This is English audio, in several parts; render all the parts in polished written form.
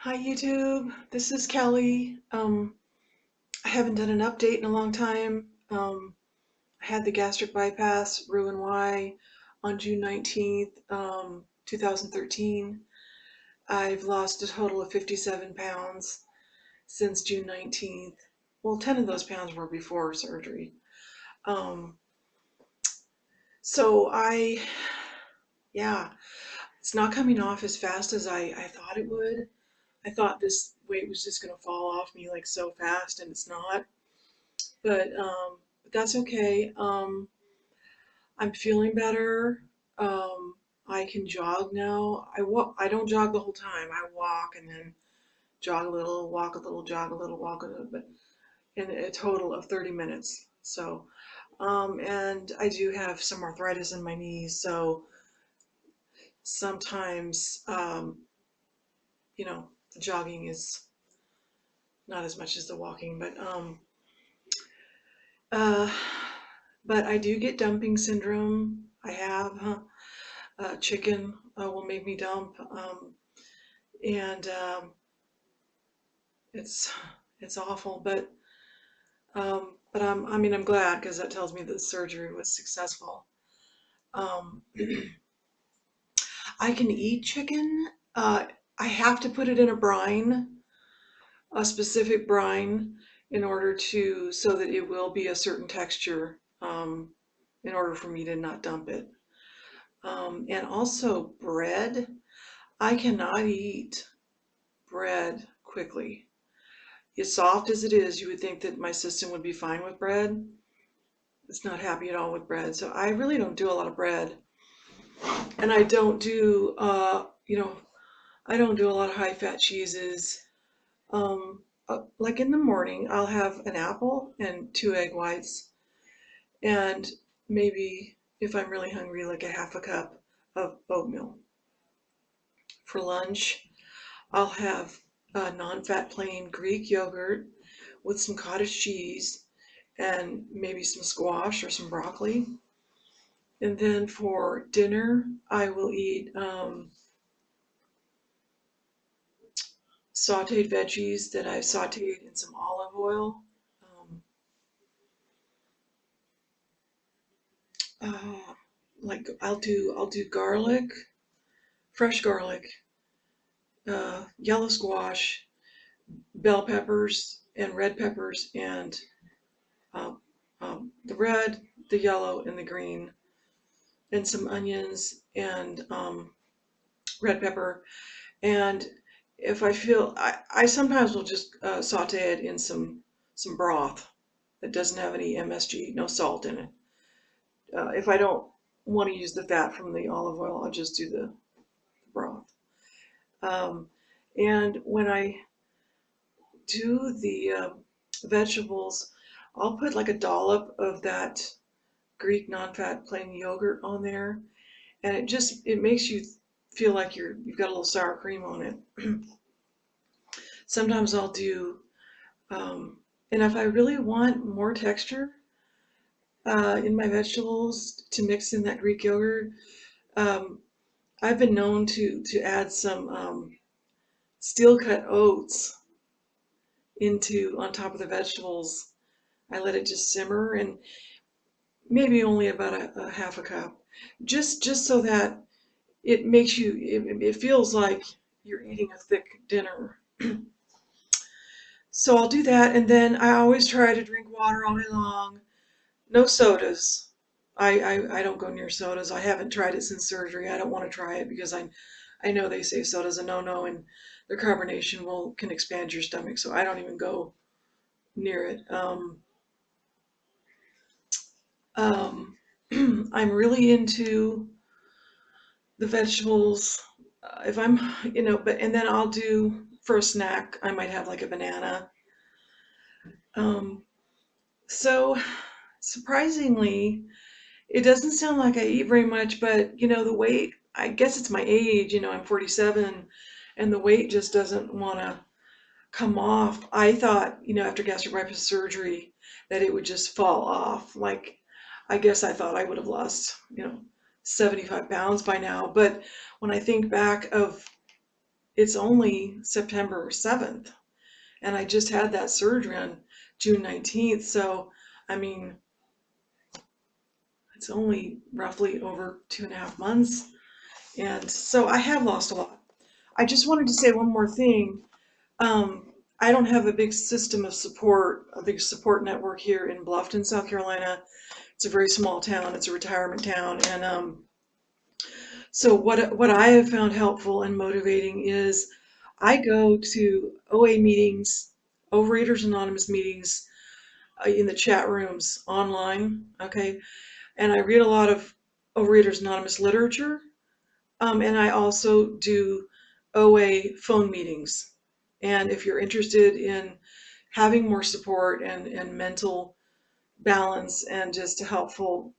Hi YouTube, this is Kelly. I haven't done an update in a long time. I had the gastric bypass, Roux-en-Y, on June 19th, 2013. I've lost a total of 57 pounds since June 19th. Well, 10 of those pounds were before surgery. Um, so yeah, it's not coming off as fast as I thought it would. I thought this weight was just going to fall off me like so fast, and it's not. But that's okay. I'm feeling better. I can jog now. I walk. I don't jog the whole time. I walk and then jog a little, walk a little, jog a little, walk a little, but in a total of 30 minutes. So, and I do have some arthritis in my knees, so sometimes, the jogging is not as much as the walking, uh, but I do get dumping syndrome. I have, chicken will make me dump, and it's it's awful. But I mean, I'm glad because that tells me that the surgery was successful. Um, I can eat chicken. I have to put it in a brine, a specific brine, in order to so that it will be a certain texture. In order for me to not dump it. And also bread. I cannot eat bread quickly. As soft as it is, you would think that my system would be fine with bread. It's not happy at all with bread. So I really don't do a lot of bread. And I don't do, I don't do a lot of high fat cheeses. Like in the morning, I'll have an apple and 2 egg whites, and maybe if I'm really hungry, like a half a cup of oatmeal. For lunch, I'll have a non-fat plain Greek yogurt with some cottage cheese and maybe some squash or some broccoli. And then for dinner, I will eat sauteed veggies that I've sauteed in some olive oil. Um, uh, like I'll do garlic, fresh garlic, yellow squash, bell peppers, and red peppers, and uh, the red, the yellow, and the green, and some onions and red pepper. And if I feel, I sometimes will just saute it in some broth that doesn't have any MSG, no salt in it. If I don't want to use the fat from the olive oil, I'll just do the broth. Um, and when I do the vegetables, I'll put like a dollop of that Greek non-fat plain yogurt on there, and it makes you feel like you've got a little sour cream on it. Sometimes I'll do, and if I really want more texture in my vegetables to mix in that Greek yogurt, um, I've been known to add some steel cut oats into on top of the vegetables. I let it just simmer, and maybe only about a half a cup, just so that it makes it feels like you're eating a thick dinner. So I'll do that, and then I always try to drink water all day long. No sodas. I don't go near sodas. I haven't tried it since surgery. I don't want to try it because I know they say soda's a no-no, and the carbonation will can expand your stomach, so I don't even go near it. Um, I'm really into the vegetables. If I'm, but and then I'll do for a snack. I might have like a banana. Um, so surprisingly, it doesn't sound like I eat very much, but the weight, I guess it's my age, I'm 47, and the weight just doesn't want to come off. I thought, after gastric bypass surgery that it would just fall off. Like, I guess I thought I would have lost, 75 pounds by now. But when I think back of it's only September 7th, and I just had that surgery on June 19th. So, I mean, it's only roughly over 2.5 months. And so I have lost a lot. I just wanted to say one more thing. I don't have a big system of support, a big support network here in Bluffton, South Carolina. It's a very small town. It's a retirement town. And so what I have found helpful and motivating is I go to OA meetings, Overeaters Anonymous meetings in the chat rooms online, okay? And I read a lot of Overeaters Anonymous literature, and I also do OA phone meetings. And if you're interested in having more support and mental balance and just helpful,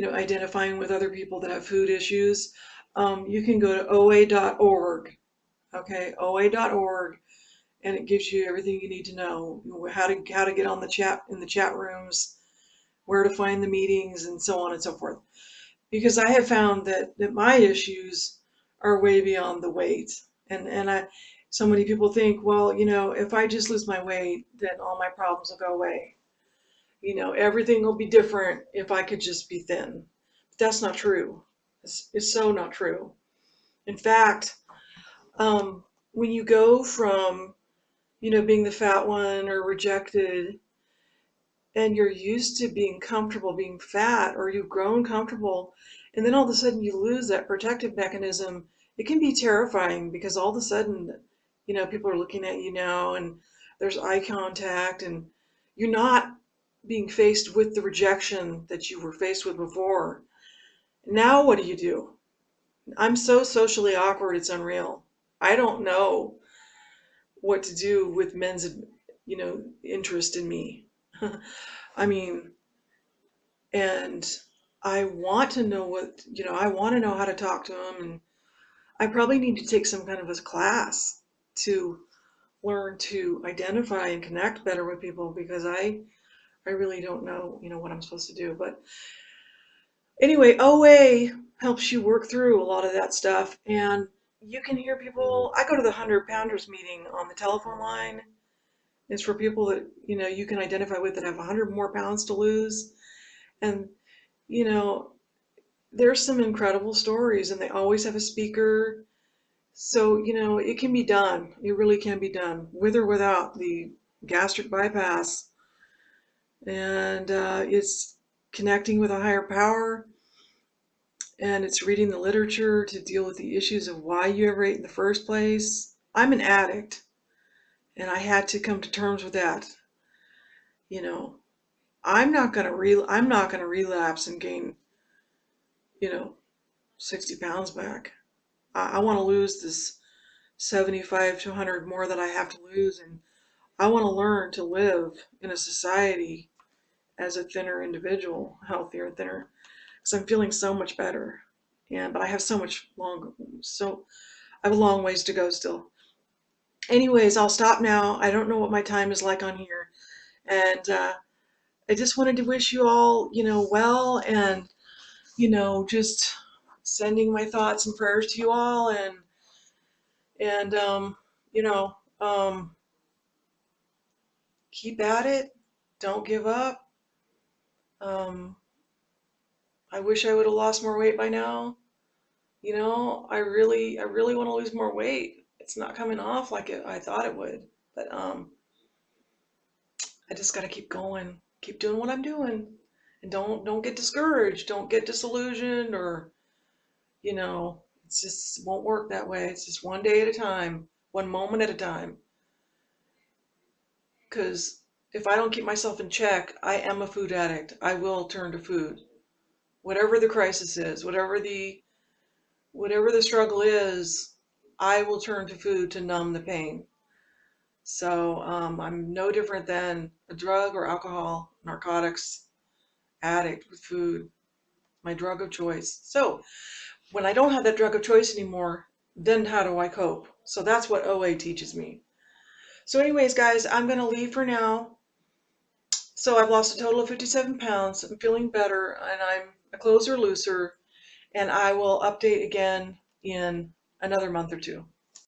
identifying with other people that have food issues, you can go to oa.org, okay, oa.org, and it gives you everything you need to know, how to get on the chat in the chat rooms, where to find the meetings, and so on and so forth. Because I have found that my issues are way beyond the weight. And so many people think, well, if I just lose my weight, then all my problems will go away. Everything will be different if I could just be thin. But that's not true. It's so not true. In fact, when you go from, being the fat one or rejected, and you're used to being comfortable being fat, or you've grown comfortable, and then all of a sudden you lose that protective mechanism, it can be terrifying, because all of a sudden, people are looking at you now, and there's eye contact, and you're not being faced with the rejection that you were faced with before. Now what do you do? I'm so socially awkward, it's unreal. I don't know what to do with men's, interest in me. I mean, and I want to know I want to know how to talk to them, and I probably need to take some kind of a class to learn to identify and connect better with people, because I really don't know, what I'm supposed to do. But anyway, OA helps you work through a lot of that stuff, and you can hear people. I go to the 100 Pounders meeting on the telephone line. It's for people that, you can identify with, that have 100 more pounds to lose. And, you know, there's some incredible stories, and they always have a speaker. So, it can be done. It really can be done, with or without the gastric bypass. And it's connecting with a higher power, and it's reading the literature to deal with the issues of why you ever ate in the first place. I'm an addict, and I had to come to terms with that. You know, I'm not gonna relapse and gain, you know, 60 pounds back. I want to lose this 75 to 100 more that I have to lose, and I want to learn to live in a society as a thinner individual, healthier and thinner, because I'm feeling so much better. But I have so I have a long ways to go still. Anyways, I'll stop now. I don't know what my time is like on here, and I just wanted to wish you all, well, and just sending my thoughts and prayers to you all, and you know, um, keep at it. Don't give up. Um, I wish I would have lost more weight by now. I really want to lose more weight. It's not coming off like I thought it would, but I just got to keep going, keep doing what I'm doing, and don't get discouraged, don't get disillusioned, or it's just won't work that way. It's just one day at a time, one moment at a time. Because if I don't keep myself in check, I am a food addict. I will turn to food, whatever the crisis is, whatever the struggle is. I will turn to food to numb the pain. So I'm no different than a drug or alcohol, narcotics addict with food, my drug of choice. So when I don't have that drug of choice anymore, then how do I cope? So that's what OA teaches me. So anyways, guys, I'm going to leave for now. So I've lost a total of 57 pounds. I'm feeling better, and I'm a closer, looser, and I will update again in another month or two.